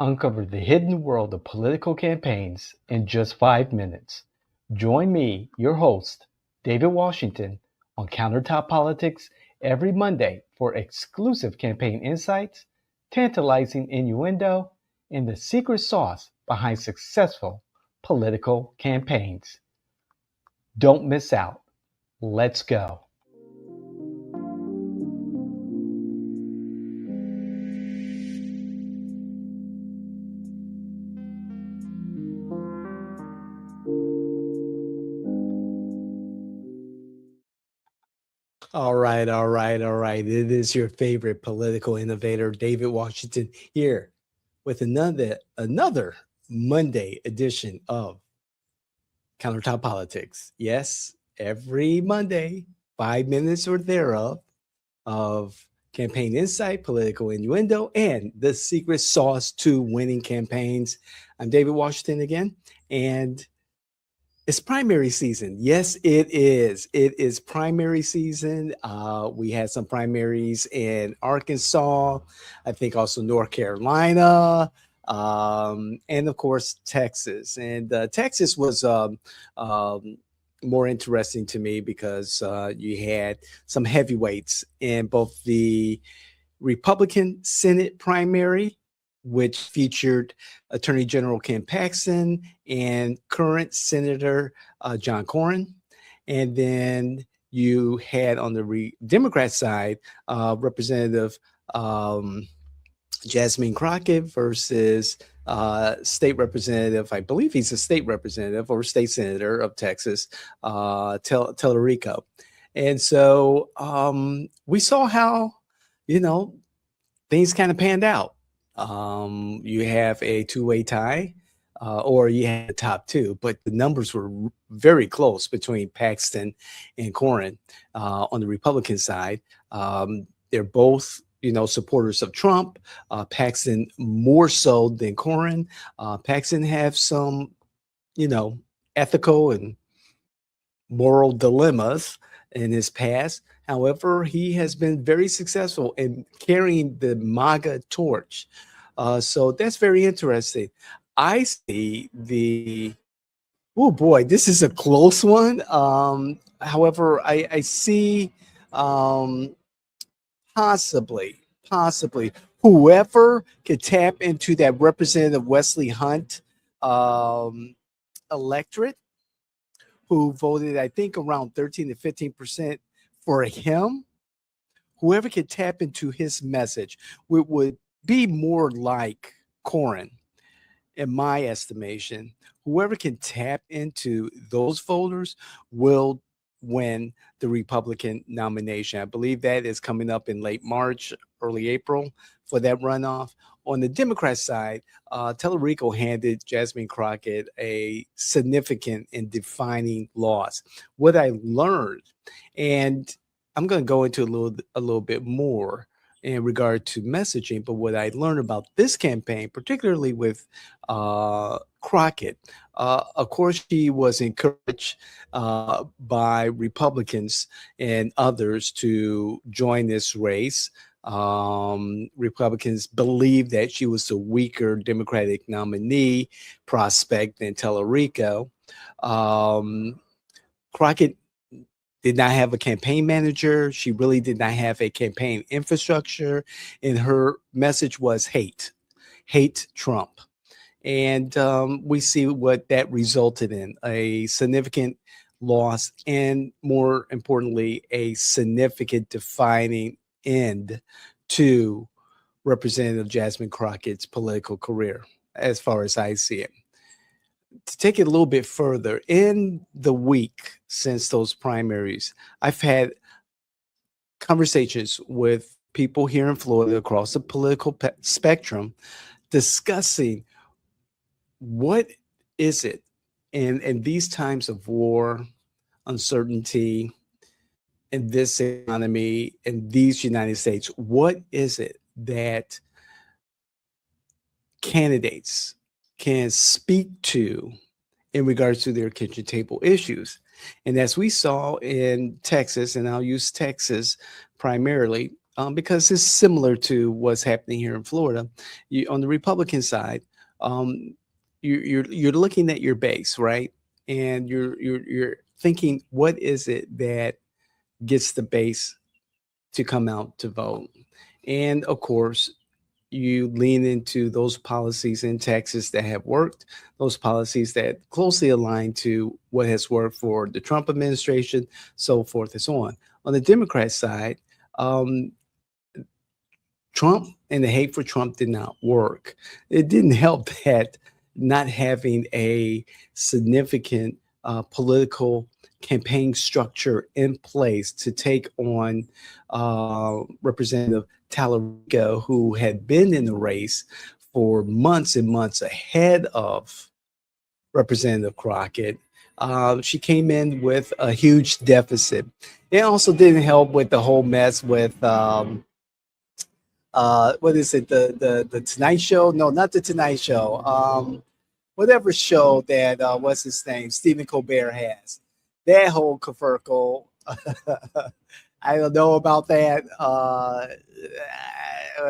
Uncover the hidden world of political campaigns in just 5 minutes. Join me, your host, David Washington, on Countertop Politics every Monday for exclusive campaign insights, tantalizing innuendo, and the secret sauce behind successful political campaigns. Don't miss out. Let's go. All right, all right, all right. It is your favorite political innovator, David Washington, here with another Monday edition of Countertop Politics. Yes, every Monday, 5 minutes or thereof of campaign insight, political innuendo, and the secret sauce to winning campaigns. I'm David Washington again, and it's primary season. Yes, it is. It is primary season. We had some primaries in Arkansas, I think also North Carolina, and of course Texas. And Texas was more interesting to me because you had some heavyweights in both the Republican Senate primary, which featured Attorney General Ken Paxton and current Senator John Cornyn. And then you had on the Democrat side, Representative Jasmine Crockett versus state representative, I believe he's a state representative or state senator of Texas, Talarico. And so we saw how, things kind of panned out. You have a two-way tie, or you had the top two, but the numbers were very close between Paxton and Cornyn on the Republican side. They're both, supporters of Trump. Paxton more so than Cornyn. Paxton have some, ethical and moral dilemmas in his past. However, he has been very successful in carrying the MAGA torch. So that's very interesting. I see oh boy, this is a close one. However, I see possibly whoever could tap into that Representative Wesley Hunt electorate, who voted, I think, around 13 to 15% for him. Whoever could tap into his message would be more like Cornyn, in my estimation. Whoever can tap into those voters will win the Republican nomination. I believe that is coming up in late March, early April for that runoff. On the Democrat side, Talarico handed Jasmine Crockett a significant and defining loss. What I learned, and I'm going to go into a little bit more in regard to messaging, but what I learned about this campaign, particularly with Crockett, of course, she was encouraged by Republicans and others to join this race. Republicans believed that she was a weaker Democratic nominee prospect than Talarico. Crockett did not have a campaign manager. She really did not have a campaign infrastructure. And her message was hate Trump. And we see what that resulted in, a significant loss and, more importantly, a significant defining end to Representative Jasmine Crockett's political career, as far as I see it. To take it a little bit further, in the week since those primaries, I've had conversations with people here in Florida across the political spectrum discussing what is it in these times of war, uncertainty, in this economy, in these United States, what is it that candidates can speak to in regards to their kitchen table issues? And as we saw in Texas, and I'll use Texas primarily, because it's similar to what's happening here in Florida. On the Republican side, um, you're looking at your base, right? And you're thinking, what is it that gets the base to come out to vote? And of course, you lean into those policies in Texas that have worked, those policies that closely align to what has worked for the Trump administration, so forth and so on. On the Democrat side, um, Trump and the hate for Trump did not work. It didn't help that not having a significant political campaign structure in place to take on Representative Talarico, who had been in the race for months and months ahead of Representative Crockett. She came in with a huge deficit. It also didn't help with the whole mess with what is it, the Tonight Show? No, not the Tonight Show. Whatever show that what's his name, Stephen Colbert has. That whole kerfuffle. I don't know about that.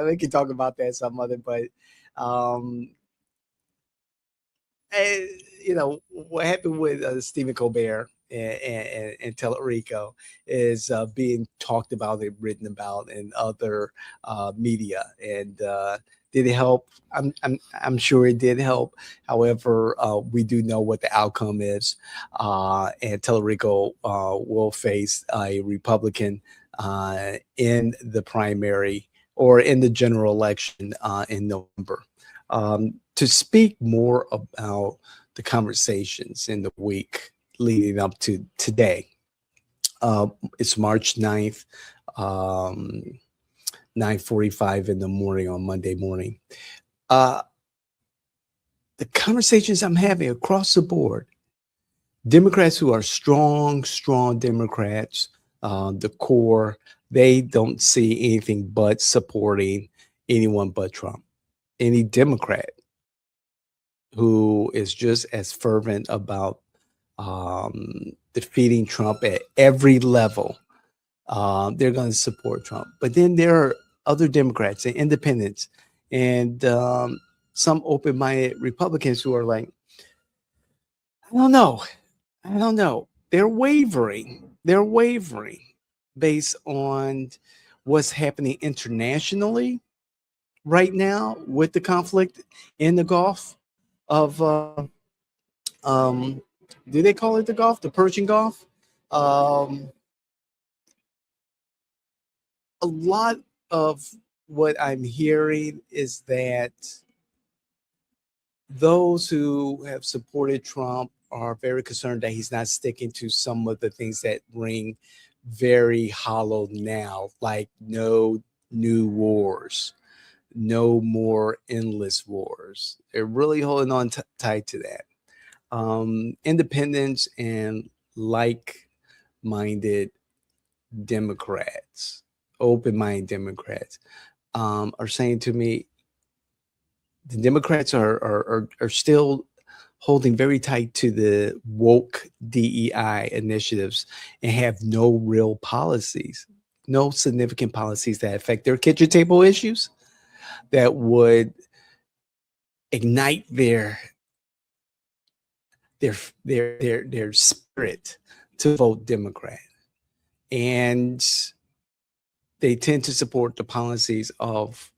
We can talk about that some other, but um, eh, what happened with Stephen Colbert and Talarico is being talked about and written about in other media. And did it help? I'm sure it did help. However, we do know what the outcome is, and Talarico will face a Republican in the primary or in the general election in November. To speak more about the conversations in the week leading up to today, it's March 9th, 9:45 in the morning on Monday morning. Uh, the conversations I'm having across the board, Democrats who are strong Democrats, the core, they don't see anything but supporting anyone but Trump. Any Democrat who is just as fervent about defeating Trump at every level, they're going to support Trump. But then there are other Democrats and independents and some open-minded Republicans who are like, I don't know. I don't know. They're wavering. They're wavering based on what's happening internationally right now with the conflict in the Gulf of um, do they call it the Gulf, the Persian Gulf? Um, a lot of what I'm hearing is that those who have supported Trump are very concerned that he's not sticking to some of the things that ring very hollow now, like no new wars, no more endless wars. They're really holding on tight to that. Independents and like-minded Democrats, open-minded Democrats, are saying to me, the Democrats are still holding very tight to the woke DEI initiatives and have no real policies, no significant policies that affect their kitchen table issues that would ignite their spirit to vote Democrat. And they tend to support the policies of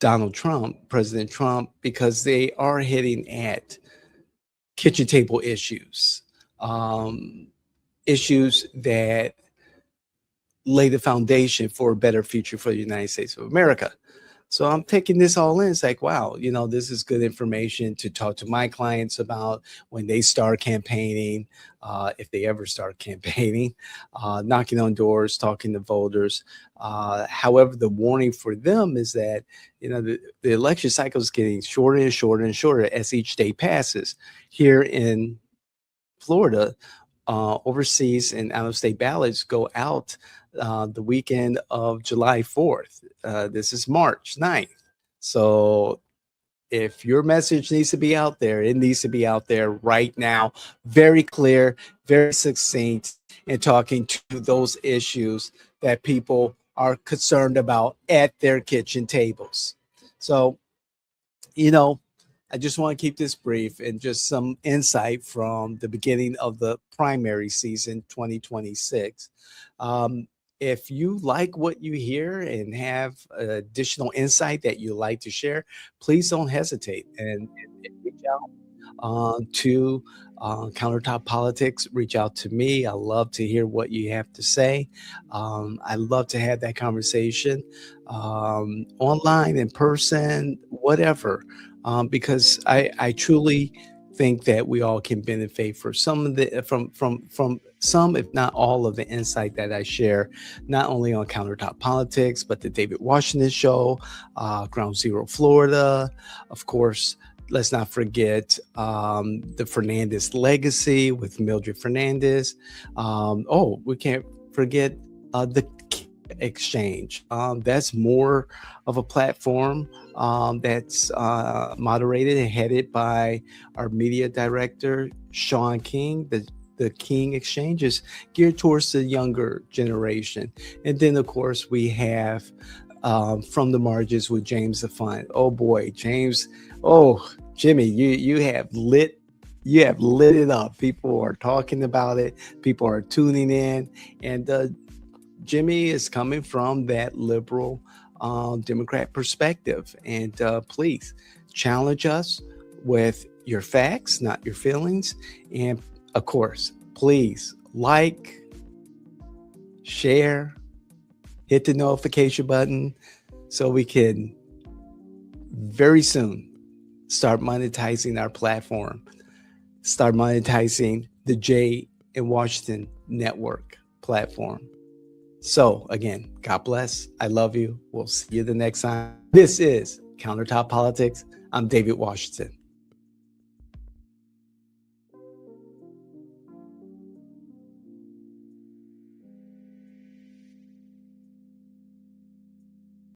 Donald Trump, President Trump, because they are hitting at kitchen table issues, issues that lay the foundation for a better future for the United States of America. So I'm taking this all in. It's like, wow, this is good information to talk to my clients about when they start campaigning, if they ever start campaigning, knocking on doors, talking to voters. However, the warning for them is that, the election cycle is getting shorter and shorter and shorter as each day passes. Here in Florida, overseas and out-of-state ballots go out the weekend of July 4th. This is March 9th. So if your message needs to be out there, it needs to be out there right now. Very clear, very succinct, and talking to those issues that people are concerned about at their kitchen tables. So, you know, I just want to keep this brief and just some insight from the beginning of the primary season 2026. Um, if you like what you hear and have additional insight that you like to share, please don't hesitate and reach out to Countertop Politics. Reach out to me. I love to hear what you have to say. I love to have that conversation online, in person, whatever, because I truly think that we all can benefit for some of the from some, if not all, of the insight that I share, not only on Countertop Politics, but the David Washington Show, Ground Zero Florida, of course. Let's not forget the Fernandez legacy with Mildred Fernandez. We can't forget the Exchange. That's more of a platform that's moderated and headed by our media director, Sean King. The King Exchange is geared towards the younger generation. And then, of course, we have From the Margins with James the Fun. Oh boy, James. Oh, Jimmy, you have lit it up. People are talking about it. People are tuning in, and Jimmy is coming from that liberal Democrat perspective. And please challenge us with your facts, not your feelings. And of course, please like, share, hit the notification button so we can very soon start monetizing our platform, start monetizing the Jay and Washington Network platform. So again, God bless. I love you. We'll see you the next time. This is Countertop Politics. I'm David Washington.